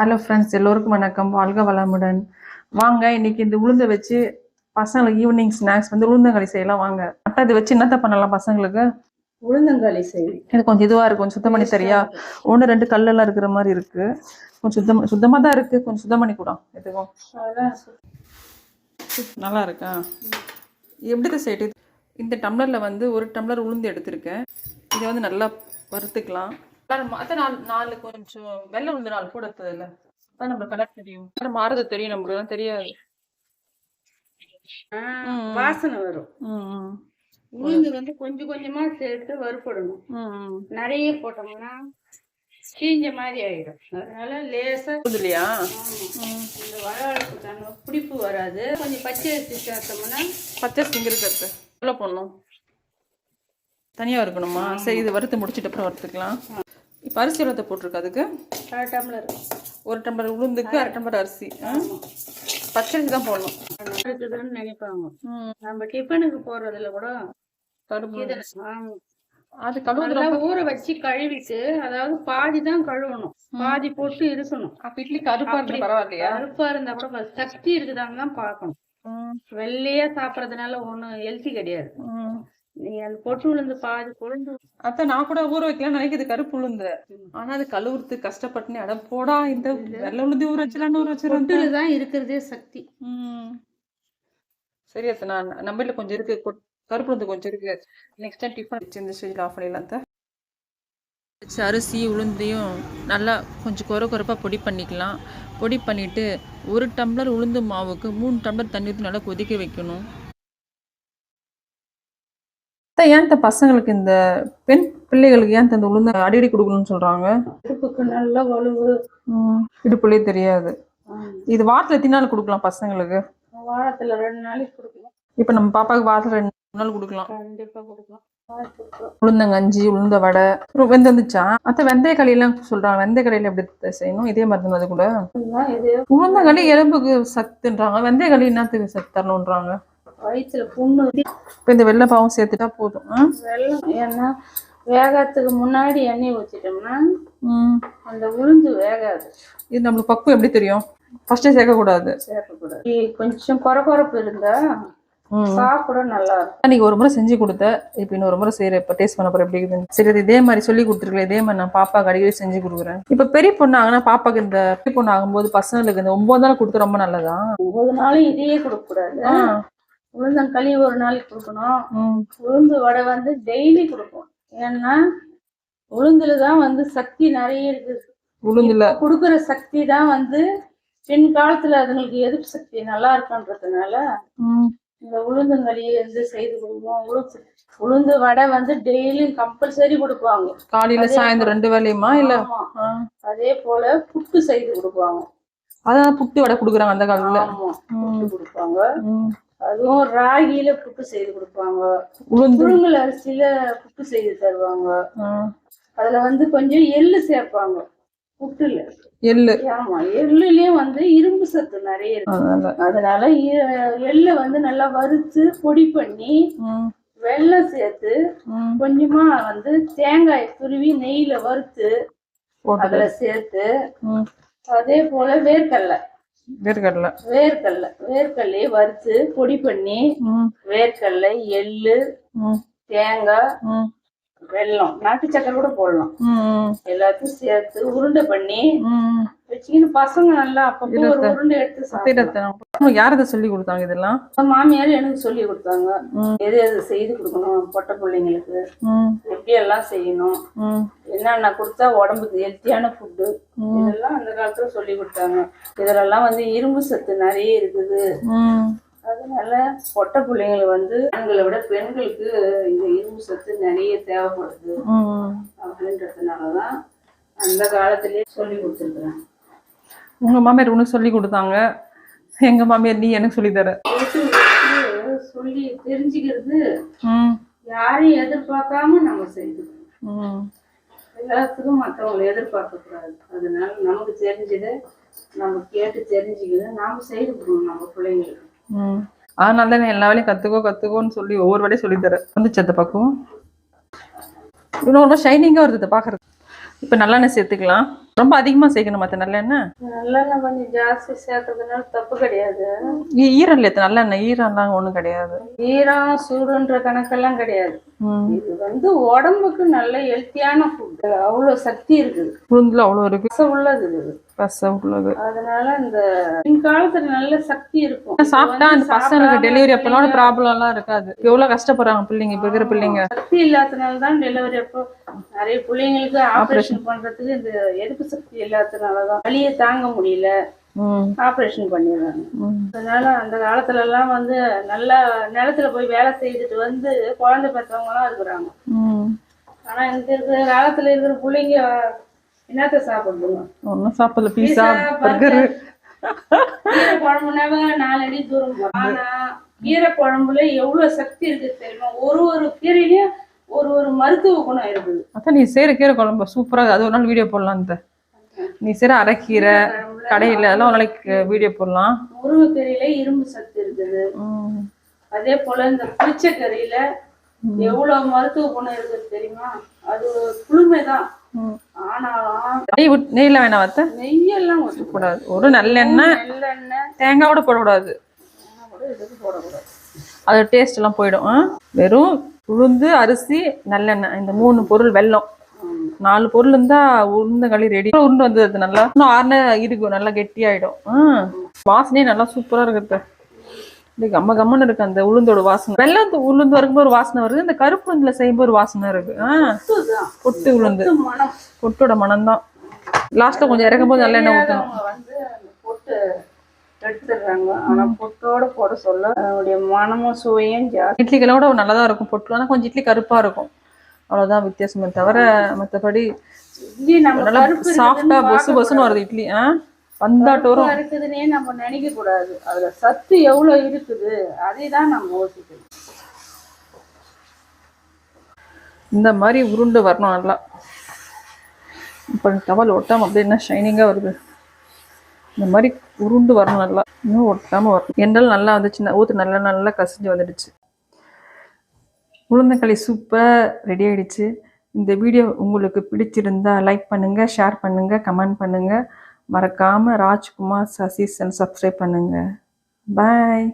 Hello friends, எல்லோருக்கும் வணக்கம். வாழ்க வளமுடன். வாங்க இன்னைக்கு இந்த உளுந்தை வச்சு பசங்களுக்கு ஈவினிங் ஸ்நாக்ஸ் வந்து உளுந்தங்களி செய்யலாம். வாங்க அட்டை இதை வச்சு என்னத்த பண்ணலாம் பசங்களுக்கு? உளுந்தங்களி செய்யலாம். இது கொஞ்சம் இதுவாக இருக்கும், கொஞ்சம் சுத்தம் பண்ணி தெரியா? ஒன்று ரெண்டு கல்லெல்லாம் இருக்கிற மாதிரி இருக்கு. கொஞ்சம் சுத்தமாக தான் இருக்கு, கொஞ்சம் சுத்தம் பண்ணி கூட எதுவும் நல்லா இருக்கா? எப்படி செய்யிட்டு இந்த டம்ளரில் வந்து ஒரு டம்ளர் உளுந்து எடுத்திருக்கேன். இதை வந்து நல்லா வறுத்துக்கலாம். மற்ற நாலு கொஞ்சம் வெள்ளை உளுந்து நாள் கூட இல்லை, அதான் நம்மளுக்கு கலர் தெரியும், மாறுறது தெரியும், நம்மளுக்கு தெரியாது. வாசனை வரும். உளுந்து வந்து கொஞ்சம் கொஞ்சமா சேர்த்து வறுப்படணும். நிறைய போட்டோம்னா சீஞ்ச மாதிரி ஆயிடும். அதனால லேசா இல்லையா இந்த வளவளப்பு தன்மை பிடிப்பு வராது. கொஞ்சம் பச்சை அரிசி சேர்த்தோம்னா பச்சை சிங்கிறது எவ்வளோ போடணும்? தனியாக இருக்கணுமா? சரி, இது வறுத்து முடிச்சுட்டு அப்புறம் வறுத்துக்கலாம். இப்போ அரிசி எவ்வளோ போட்டிருக்கு? அதுக்கு 1 டம்ளர். 1 டம்ளர் உளுந்துக்கு 1/2 டம்ளர் அரிசி. பச்சரிசி தான் போடணும் இருக்குதுன்னு நினைப்பாங்க. நம்ம டிஃபனுக்கு போடுறதுல கூட அது கழுவுல ஊற வச்சு கழுவிட்டு, அதாவது பாதி தான் கழுவணும், பாதி போட்டு இருக்கணும். அப்ப இட்லி கருப்பா இருந்தா பரவாயில்லையா? கருப்பா இருந்தா கூட சக்தி இருக்குதான்னு தான் பார்க்கணும். வெள்ளையா சாப்பிடறதுனால ஒண்ணும் ஹெல்த்தி கிடையாது. நீங்க அந்த பொட்டு உளுந்து பாதி கொழுந்து அத்த நான் கூட ஊற வைக்கலாம் நினைக்கிறது கருப்பு உளுந்து. ஆனா அது கழுவுறது கஷ்டப்பட்டுனே அட போடா இந்த வெள்ளை உளுந்து ஊற வச்சலான்னு ஊற வச்சிருக்கேன். தான் இருக்கிறதே சக்தி. சரி அத்த, நான் நம்ம வீட்டுல கொஞ்சம் இருக்கு, கருப்பு உளுந்து கொஞ்சம் இருக்கு. நெக்ஸ்ட் டைம் டிஃபன் வச்சு இந்த ஸ்டேஜில் ஆஃப் பண்ணிடலாம். அரிசி உளுந்தையும் நல்லா கொஞ்சம் குறைப்பாக பொடி பண்ணிக்கலாம். பொடி பண்ணிவிட்டு 1 டம்ளர் உளுந்து மாவுக்கு 3 டம்ளர் தண்ணி ஊற்றி நல்லா கொதிக்க வைக்கணும். ஏன் இந்த பசங்களுக்கு, இந்த பெண் பிள்ளைகளுக்கு ஏன் இந்த உளுந்து அடிக்கடி கொடுக்கணும்னு சொல்றாங்க? இடுப்புக்கு நல்லா வலுவு. இடுப்புலயே தெரியாது. இது வாரத்துல எத்தனை நாள் கொடுக்கலாம் பசங்களுக்கு? வாரத்துல 2 நாளைக்கு கொடுக்கலாம். இப்ப நம்ம பாப்பாவுக்கு வாரத்துல 2 நாள் கொடுக்கலாம். கண்டிப்பா கொடுக்கலாம். உளுந்தங்கஞ்சி, உளுந்த வடை, வெந்தம் வந்துச்சா? அத்த வெந்தய களியெல்லாம் சொல்றாங்க. வெந்தய களியில எப்படி செய்யணும்? இதே மாதிரி அது கூட உளுந்தங்களி எலும்புக்கு சத்துன்றாங்க. வெந்தய களி என்னத்துக்கு சத்து தரணும்ன்றாங்க? வயிற்றுல புண்ணு. இப்போ இந்த வெள்ளை பாவம் சேர்த்துட்டா போதும். வெள்ளம் ஏன்னா வேகத்துக்கு முன்னாடி எண்ணெய் ஊற்றிட்டோம்னா அந்த உளுந்து வேகாது. இது நம்மளுக்கு பக்குவம் எப்படி தெரியும்? ஃபர்ஸ்டே சேர்க்கக்கூடாது. கொஞ்சம் குறப்பு இருந்தா சாப்பிட நல்லா இருக்கும். நீங்க ஒரு முறை செஞ்சு கொடுத்த, இப்போ இன்னொரு முறை செய்யற, இப்போ டேஸ்ட் பண்ண போற எப்படி இருக்குதுன்னு. சரி, இதே மாதிரி சொல்லி கொடுத்துருக்கல, இதே மாதிரி நான் பாப்பாக்கு அடிக்கடி செஞ்சு கொடுக்குறேன். இப்போ பெரிய பொண்ணு ஆகுனா பாப்பாக்கு, இந்த பெரிய பொண்ணு ஆகும்போது பசங்களுக்கு இந்த 9 நாள் கொடுத்து ரொம்ப நல்லதா? 9 நாளும் இதையே கொடுக்க கூடாது. உளுந்தங்களி 1 நாளைக்கு கொடுக்கணும். உளுந்து வடை வந்து டெய்லி கொடுக்கும். ஏன்னா உளுந்துலதான் வந்து சக்தி நிறைய இருக்குது. உளுந்துல கொடுக்குற சக்தி தான் வந்து பின் காலத்துல அதுங்களுக்கு எதிர்ப்பு சக்தி நல்லா இருக்குன்றதுனால இந்த உளுந்தங்களியை வந்து செய்து கொடுப்போம். உளுந்து வடை வந்து டெய்லி கம்பல்சரி கொடுப்பாங்க. காலையில சாயந்தரம் 2 வேளையுமா? இல்ல அதே போல புட்டு செய்து கொடுப்பாங்க. அதான் புட்டு வடை கொடுக்குறாங்க அந்த காலத்துல. கொடுப்பாங்க. அதுவும் ராகியில புட்டு செய்து கொடுப்பாங்க. புழுங்கல் அரிசியில புட்டு செய்து தருவாங்க. அதுல வந்து கொஞ்சம் எள்ளு சேர்ப்பாங்க புட்டுல. எள்ளு, ஆமா, எள்ளுலயும் வந்து இரும்பு சத்து நிறைய இருக்கு. அதனால எள்ளு வந்து நல்லா வறுத்து பொடி பண்ணி வெல்லம் சேர்த்து கொஞ்சமா வந்து தேங்காய் துருவி நெய்யில வறுத்து அதுல சேர்த்து, அதே போல வேர்க்கடலை வறுத்து பொடி பண்ணி வேர்க்கடலை, எள்ளு, தேங்காய், வெல்லம், நாட்டு சக்கரை கூட போடலாம், எல்லாத்தையும் சேர்த்து உருண்டை பண்ணி வச்சுக்கின்னு பசங்க நல்லா அப்பப்போ ஒரு உருண்டை எடுத்து சாப்பிடுறாங்க. யாரத சொல்லி கொடுத்தாங்க இதெல்லாம்? மாமியார் எனக்கு சொல்லி கொடுத்தாங்க. எது செய்து கொடுக்கணும், பொட்டை பிள்ளைங்களுக்கு எப்படி எல்லாம் செய்யணும், என்னென்ன கொடுத்தா உடம்புக்கு ஹெல்த்தியான ஃபுட்டு, இதெல்லாம் அந்த காலத்துல சொல்லி கொடுத்தாங்க. இதெல்லாம் வந்து இரும்பு சத்து நிறைய இருக்குது. அதனால பொட்டை பிள்ளைங்களுக்கு வந்து ஆண்களை விட பெண்களுக்கு இந்த இரும்பு சத்து நிறைய தேவைப்படுது அப்படின்றதுனாலதான் அந்த காலத்திலேயே சொல்லி கொடுத்துருக்குறேன். உங்க மாமியார் உனக்கு சொல்லி கொடுத்தாங்க, எங்க மாமியார் நீ எனக்கு சொல்லி தர. சொல்லி தெரிஞ்சுக்கிறது யாரையும் எதிர்பார்க்காம நம்ம செய்யணும். எல்லாத்துக்கும் மற்றவங்களை எதிர்பார்க்க கூடாது. அதனால நமக்கு தெரிஞ்சதை நம்ம கேட்டு தெரிஞ்சுக்கிறது நாம செய்து கொடுக்கணும் நம்ம பிள்ளைங்களுக்கு. அதனால தான் எல்லா வேலையும் கத்துக்கோன்னு சொல்லி ஒவ்வொரு வேலையும் சொல்லி தர வந்துச்சு. அந்த பக்கம் இன்னும் ரொம்ப ஷைனிங்கா வருது பாக்குறது. இப்ப நல்லெண்ணெய் சேர்த்துக்கலாம். ரொம்ப அதிகமாக சேர்க்கணும் மற்ற நல்லெண்ணெய். நல்லெண்ணெய் கொஞ்சம் ஜாஸ்தி சேர்க்கறதுனால தப்பு கிடையாது. ஈரம் இல்லை நல்லெண்ணெய், ஈரம்லாம் ஒன்றும் கிடையாது. ஈரம் சூடுன்ற கணக்கெல்லாம் கிடையாது. இது வந்து உடம்புக்கு நல்ல ஹெல்த்தியான ஃபுட். அவ்வளோ சக்தி இருக்குது உளுந்துல, அவ்வளோ இருக்கு, பச உள்ளது இது, பச உள்ளது. அதனால இந்த காலத்துல நல்ல சக்தி இருக்கும். சாப்பிட்டா அந்த பசங்களுக்கு டெலிவரி அப்பெல்லாம் ப்ராப்ளம் எல்லாம் இருக்காது. எவ்வளவு கஷ்டப்படுறாங்க பிள்ளைங்க, இப்ப இருக்கிற பிள்ளைங்க. சக்தி இல்லாதனாலதான் டெலிவரி அப்போ நிறைய பிள்ளைங்களுக்கு ஆபரேஷன் பண்றதுக்கு இந்த எதிர்ப்பு சக்தி இல்லாததுனாலதான் வலியை தாங்க முடியல, ஆபரேஷன் பண்ணிடுறாங்க. அதனால அந்த காலத்துல எல்லாம் வந்து நல்லா நிலத்துல போய் வேலை செய்துட்டு வந்து குழந்தை பெற்றவங்க எல்லாம் இருக்கிறாங்க. ஆனா இந்த இருக்கிற காலத்துல இருக்கிற பிள்ளைங்க என்னத்த சாப்பிடுதுங்க? ஒன்னும் சாப்பிடல, பீஸா பர்கர். கீரை குழம்புனாவே 4 அடி தூரம் போகும். ஆனா கீரை குழம்புல எவ்வளவு சக்தி இருக்கு தெரியுமா? ஒரு கீரையிலயும் ஒரு மருத்துவ குணம் இருக்குது. அதான் நீ செய்யற கீரை குழம்பு சூப்பரா, அது ஒரு நாள் வீடியோ போடலாம். நீ செய்யற அரைக்கீரை கடையில அதெல்லாம் ஒரு நாளைக்கு வீடியோ போடலாம். முருங்கைக்கீரையில இரும்பு சத்து இருக்குது. அதே போல இந்த புளிச்சக்கீரையில எவ்வளவு மருத்துவ குணம் இருக்குது தெரியுமா? அது குளுமைதான். ஆனாலும் நெய்ல வேணாம் வத்த, நெய்யெல்லாம் ஊற்றக்கூடாது. ஒரு நல்லெண்ணெய், தேங்காய் கூட போடக்கூடாது, அது டேஸ்ட் எல்லாம் போயிடும். வெறும் உளுந்து, அரிசி, நல்லெண்ணெய், இந்த 3 பொருள், வெல்லம், 4 பொருள் இருந்தா உளுந்தங்களி ரெடி. உருண்டு வந்தது நல்லா இன்னும் 6 இருக்கும், நல்லா கெட்டியாயிடும். வாசனையே நல்லா சூப்பரா இருக்குது. கம்ம கம்மன்னு இருக்கு அந்த உளுந்தோட வாசனை. வெள்ளம் உளுந்து வரும்போது ஒரு வாசனை வருது, இந்த கருப்பு உளுந்துல செய்யும்போது ஒரு வாசனை இருக்கு. பொட்டு உளுந்து, பொட்டோட மனம் தான். லாஸ்ட்ல கொஞ்சம் இறக்கும் போது நல்ல எண்ணெய் ஊற்றணும். பொட்டு எடுத்துடுறாங்க, ஆனா பொட்டோட போட சொல்ல அதனுடைய மனமும் சுவையும் ஜாஸ்தி. இட்லிகளோட நல்லதா இருக்கும் பொட்டு, ஆனா கொஞ்சம் இட்லி கருப்பா இருக்கும், அவ்வளவுதான் வித்தியாசமே தவிர மற்றபடி நல்லா சாஃப்டா பொசு பொசுன்னு வருது இட்லி. வந்தாட்டோரும் இருக்குதுன்னே நம்ம நினைக்க கூடாது. அதுல சத்து எவ்வளவு இருக்குது அதை தான் நம்ம யோசிக்கணும். இந்த மாதிரி உருண்டு வரணும் நல்லா. இப்போ டவல் ஒட்டாம அப்படியே என்ன ஷைனிங்கா வருது. இந்த மாதிரி உருண்டு வரணும் நல்லா, இன்னும் ஒட்டாம வரணும். எண்ணெய் நல்லா வந்துச்சு, ஊற்று நல்லா நல்லா கசிஞ்சு வந்துடுச்சு. உளுந்தங்களி சூப்பர் ரெடி ஆயிடுச்சு. இந்த வீடியோ உங்களுக்கு பிடிச்சிருந்தா லைக் பண்ணுங்க, ஷேர் பண்ணுங்க, கமெண்ட் பண்ணுங்க. மறக்காம ராஜ்குமார் சசிசன் சப்ஸ்கிரைப் பண்ணுங்க. பாய்.